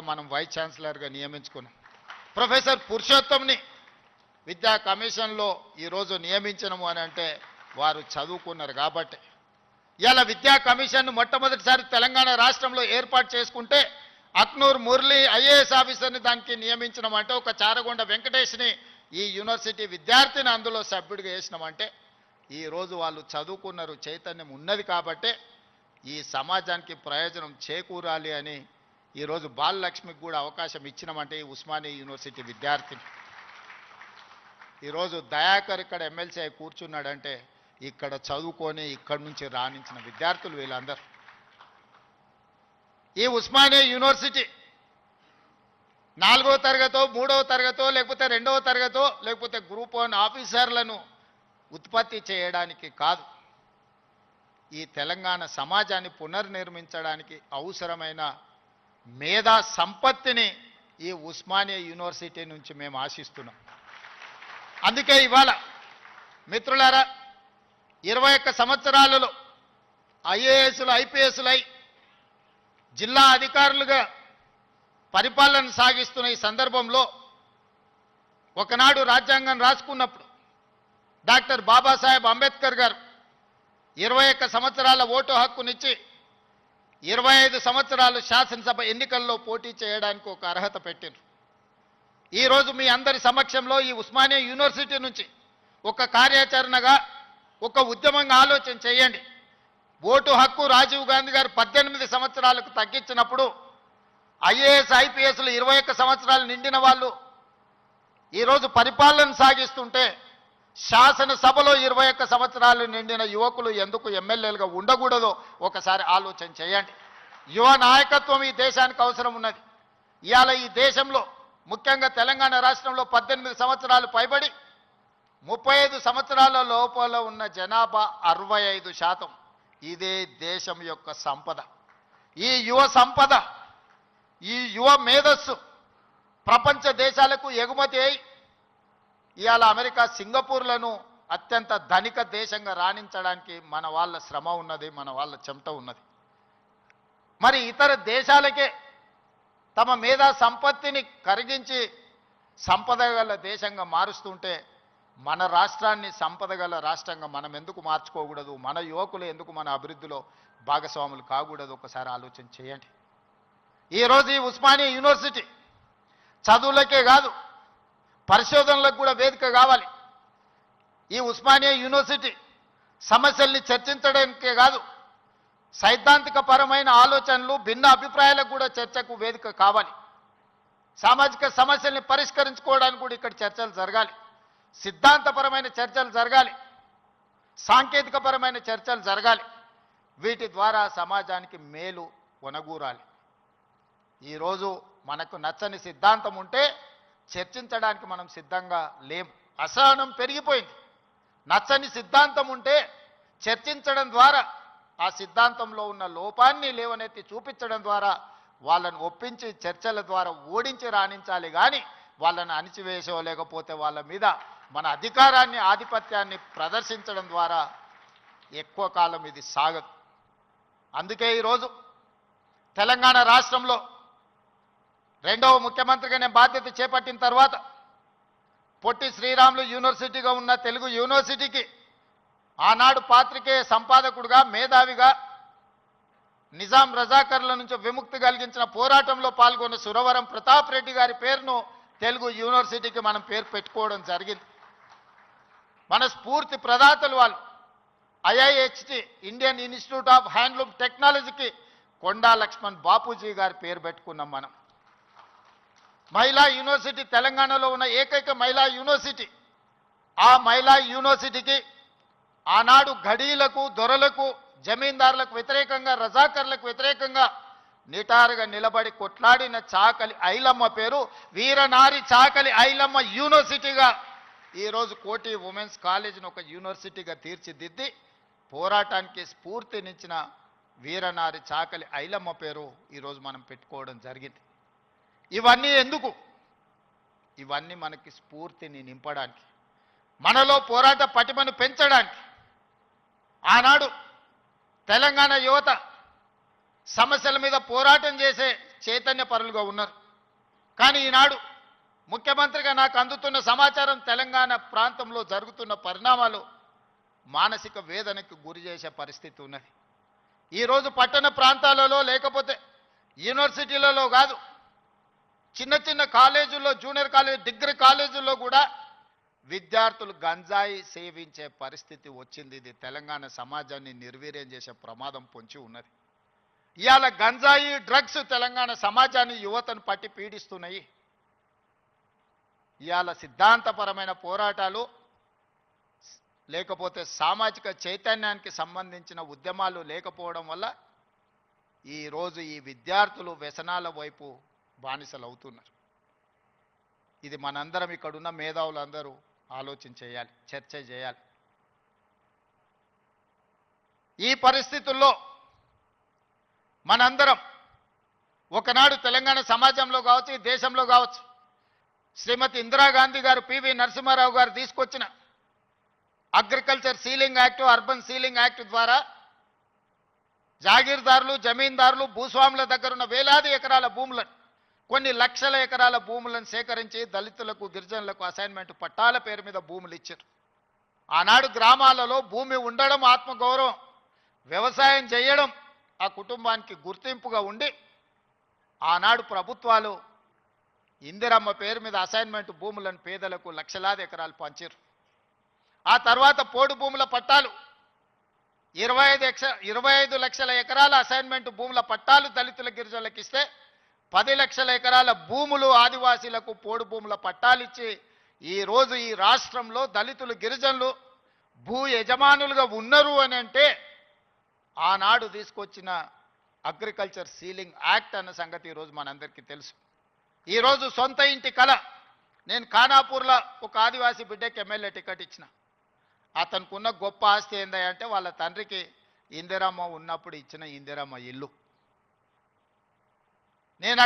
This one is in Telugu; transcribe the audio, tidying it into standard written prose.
మనం వైస్ ఛాన్సలర్గా నియమించుకున్నాం. ప్రొఫెసర్ పురుషోత్తంని విద్యా కమిషన్లో ఈరోజు నియమించడము అని అంటే వారు చదువుకున్నారు కాబట్టి. ఇలా విద్యా కమిషన్ను మొట్టమొదటిసారి తెలంగాణ రాష్ట్రంలో ఏర్పాటు చేసుకుంటే అక్నూర్ మురళి ఐఏఎస్ ఆఫీసర్ని దానికి నియమించడం అంటే, ఒక చారగొండ వెంకటేష్ని ఈ యూనివర్సిటీ విద్యార్థిని అందులో సభ్యుడిగా వేసినామంటే ఈరోజు వాళ్ళు చదువుకున్నారు, చైతన్యం ఉన్నది కాబట్టే ఈ సమాజానికి ప్రయోజనం చేకూరాలి అని ఈరోజు బాలలక్ష్మికి కూడా అవకాశం ఇచ్చినామంటే ఈ ఉస్మానియా యూనివర్సిటీ విద్యార్థిని. ఈరోజు దయాకర్ ఇక్కడ ఎమ్మెల్సీ అయి కూర్చున్నాడంటే ఇక్కడ చదువుకొని ఇక్కడి నుంచి రాణించిన విద్యార్థులు వీళ్ళందరూ. ఈ ఉస్మానియా యూనివర్సిటీ 4వ తరగతో 3వ తరగతో లేకపోతే 2వ తరగతో లేకపోతే గ్రూప్ 1 ఆఫీసర్లను ఉత్పత్తి చేయడానికి కాదు, ఈ తెలంగాణ సమాజాన్ని పునర్నిర్మించడానికి అవసరమైన మేధా సంపత్తిని ఈ ఉస్మానియా యూనివర్సిటీ నుంచి మేము ఆశిస్తున్నాం. అందుకే ఇవాళ మిత్రులారా 21 సంవత్సరాలలో ఐఏఎస్లు ఐపీఎస్లై జిల్లా అధికారులుగా పరిపాలన సాగిస్తున్న ఈ సందర్భంలో ఒకనాడు రాజ్యాంగం రాసుకున్నప్పుడు డాక్టర్ బాబాసాహెబ్ అంబేద్కర్ గారు 21 సంవత్సరాల ఓటు హక్కునిచ్చి 25 సంవత్సరాలు శాసనసభ ఎన్నికల్లో పోటీ చేయడానికి ఒక అర్హత పెట్టారు. ఈరోజు మీ అందరి సమక్షంలో ఈ ఉస్మానియా యూనివర్సిటీ నుంచి ఒక కార్యాచరణగా ఒక ఉద్యమంగా ఆలోచన చేయండి. ఓటు హక్కు రాజీవ్ గాంధీ గారు 18 సంవత్సరాలకు తగ్గించినప్పుడు ఐఏఎస్ ఐపీఎస్లు 21 సంవత్సరాలు నిండిన వాళ్ళు ఈరోజు పరిపాలన సాగిస్తుంటే శాసనసభలో 21 సంవత్సరాలు నిండిన యువకులు ఎందుకు ఎమ్మెల్యేలుగా ఉండకూడదో ఒకసారి ఆలోచన చేయండి. యువ నాయకత్వం ఈ దేశానికి అవసరం ఉన్నది. ఇవాళ ఈ దేశంలో ముఖ్యంగా తెలంగాణ రాష్ట్రంలో 18 సంవత్సరాలు పైబడి 35 సంవత్సరాల లోపల ఉన్న జనాభా 65%. ఇదే దేశం యొక్క సంపద. ఈ యువ సంపద, ఈ యువ మేధస్సు ప్రపంచ దేశాలకు ఎగుమతి అయి ఇవాళ అమెరికా సింగపూర్లను అత్యంత ధనిక దేశంగా రాణించడానికి మన వాళ్ళ శ్రమ ఉన్నది, మన వాళ్ళ చెమట ఉన్నది. మరి ఇతర దేశాలకే తమ మేధా సంపత్తిని కరిగించి సంపద గల దేశంగా మారుస్తుంటే మన రాష్ట్రాన్ని సంపద గల రాష్ట్రంగా మనం ఎందుకు మార్చుకోకూడదు? మన యువకులు ఎందుకు మన అభివృద్ధిలో భాగస్వాములు కాకూడదు? ఒకసారి ఆలోచన చేయండి. ఈరోజు ఈ ఉస్మానియా యూనివర్సిటీ చదువులకే కాదు, పరిశోధనలకు కూడా వేదిక కావాలి. ఈ ఉస్మానియా యూనివర్సిటీ సమస్యల్ని చర్చించడానికే కాదు, సైద్ధాంతిక పరమైన ఆలోచనలు, భిన్న అభిప్రాయాలకు కూడా చర్చకు వేదిక కావాలి. సామాజిక సమస్యల్ని పరిష్కరించుకోవడానికి కూడా ఇక్కడ చర్చలు జరగాలి. సిద్ధాంతపరమైన చర్చలు జరగాలి, సాంకేతికపరమైన చర్చలు జరగాలి. వీటి ద్వారా సమాజానికి మేలు ఒనగూరాలి. ఈరోజు మనకు నచ్చని సిద్ధాంతం ఉంటే చర్చించడానికి మనం సిద్ధంగా లేము. అసహనం పెరిగిపోయింది. నచ్చని సిద్ధాంతం ఉంటే చర్చించడం ద్వారా, ఆ సిద్ధాంతంలో ఉన్న లోపాన్ని లేవనెత్తి చూపించడం ద్వారా వాళ్ళను ఒప్పించి చర్చల ద్వారా ఓడించి రాణించాలి. కానీ వాళ్ళని అణిచివేసో లేకపోతే వాళ్ళ మీద మన అధికారాన్ని, ఆధిపత్యాన్ని ప్రదర్శించడం ద్వారా ఎక్కువ కాలం ఇది సాగదు. అందుకే ఈరోజు తెలంగాణ రాష్ట్రంలో 2వ ముఖ్యమంత్రిగా నేను బాధ్యత చేపట్టిన తర్వాత పొట్టి శ్రీరాములు యూనివర్సిటీగా ఉన్న తెలుగు యూనివర్సిటీకి ఆనాడు పాత్రికేయ సంపాదకుడుగా, మేధావిగా, నిజాం రజాకర్ల నుంచి విముక్తి కలిగించిన పోరాటంలో పాల్గొన్న సురవరం ప్రతాప్ రెడ్డి గారి పేరును తెలుగు యూనివర్సిటీకి మనం పేరు పెట్టుకోవడం జరిగింది. మన స్ఫూర్తి ప్రదాతలు వాళ్ళు. IIHT Indian institute of handloom టెక్నాలజీకి కొండా లక్ష్మణ్ బాపూజీ గారి పేరు పెట్టుకున్నాం మనం. మహిళా యూనివర్సిటీ తెలంగాణలో ఉన్న ఏకైక మహిళా యూనివర్సిటీ. ఆ మహిళా యూనివర్సిటీకి ఆనాడు ఘడీలకు, దొరలకు, జమీందారులకు వ్యతిరేకంగా, రజాకర్లకు వ్యతిరేకంగా నిటారుగా నిలబడి కొట్లాడిన చాకలి ఐలమ్మ పేరు వీరనారి చాకలి ఐలమ్మ యూనివర్సిటీగా ఈరోజు కోటి ఉమెన్స్ కాలేజీని ఒక యూనివర్సిటీగా తీర్చిదిద్ది పోరాటానికి స్ఫూర్తినిచ్చిన వీరనారి చాకలి ఐలమ్మ పేరు ఈరోజు మనం పెట్టుకోవడం జరిగింది. ఇవన్నీ ఎందుకు? ఇవన్నీ మనకి స్ఫూర్తిని నింపడానికి, మనలో పోరాట పటిమను పెంచడానికి. ఆనాడు తెలంగాణ యువత సమస్యల మీద పోరాటం చైతన్య పరులుగా ఉన్నారు. కానీ ఈనాడు ముఖ్యమంత్రిగా నాకు అందుతున్న సమాచారం తెలంగాణ ప్రాంతంలో జరుగుతున్న పరిణామాలు మానసిక వేదనకు గురి చేసే పరిస్థితి ఉన్నది. ఈరోజు పట్టణ ప్రాంతాలలో లేకపోతే యూనివర్సిటీలలో కాదు, చిన్న చిన్న కాలేజీల్లో, జూనియర్ కాలేజ్, డిగ్రీ కాలేజీల్లో కూడా విద్యార్థులు గంజాయి సేవించే పరిస్థితి వచ్చింది. ఇది తెలంగాణ సమాజాన్ని నిర్వీర్యం చేసే ప్రమాదం పొంచి ఉన్నది. ఇవాళ గంజాయి, డ్రగ్స్ తెలంగాణ సమాజాన్ని, యువతను పట్టి పీడిస్తున్నాయి. ఇవాళ సిద్ధాంతపరమైన పోరాటాలు లేకపోతే సామాజిక చైతన్యానికి సంబంధించిన ఉద్యమాలు లేకపోవడం వల్ల ఈరోజు ఈ విద్యార్థులు వ్యసనాల వైపు బానిసలు అవుతున్నారు. ఇది మనందరం, ఇక్కడున్న మేధావులందరూ ఆలోచన చేయాలి, చర్చ చేయాలి. ఈ పరిస్థితుల్లో మనందరం ఒకనాడు తెలంగాణ సమాజంలో కావచ్చు, ఈ దేశంలో కావచ్చు, శ్రీమతి ఇందిరాగాంధీ గారు, పివి నరసింహారావు గారు తీసుకొచ్చిన agriculture ceiling act, urban ceiling act ద్వారా జాగీర్దారులు, జమీందారులు, భూస్వాముల దగ్గర ఉన్న వేలాది ఎకరాల భూములను, కొన్ని లక్షల ఎకరాల భూములను సేకరించి దళితులకు, గిరిజనులకు అసైన్మెంట్ పట్టాల పేరు మీద భూములు ఇచ్చారు. ఆనాడు గ్రామాలలో భూమి ఉండడం, ఆత్మగౌరవం, వ్యవసాయం చేయడం ఆ కుటుంబానికి గుర్తింపుగా ఉండి ఆనాడు ప్రభుత్వాలు ఇందిరమ్మ పేరు మీద అసైన్మెంట్ భూములను పేదలకు లక్షలాది ఎకరాలు పంచారు. ఆ తర్వాత పోడు భూముల పట్టాలు 25 లక్షల ఎకరాల అసైన్మెంట్ భూముల పట్టాలు దళితుల, గిరిజనులకు ఇస్తే 10 లక్షల ఎకరాల భూములు ఆదివాసీలకు పోడు భూముల పట్టాలిచ్చి ఈరోజు ఈ రాష్ట్రంలో దళితులు, గిరిజనులు భూ యజమానులుగా ఉన్నారు అని అంటే ఆనాడు తీసుకొచ్చిన అగ్రికల్చర్ సీలింగ్ యాక్ట్ అన్న సంగతి ఈరోజు మనందరికీ తెలుసు. ఈరోజు సొంత ఇంటి కళ. నేను ఖానాపూర్లో ఒక ఆదివాసీ బిడ్డకి ఎమ్మెల్యే టికెట్ ఇచ్చిన. అతనికి ఉన్న గొప్ప ఆస్తి ఏందంటే వాళ్ళ తండ్రికి ఇందిరమ్మ ఉన్నప్పుడు ఇచ్చిన ఇందిరమ్మ ఇల్లు. నేను అక్కడ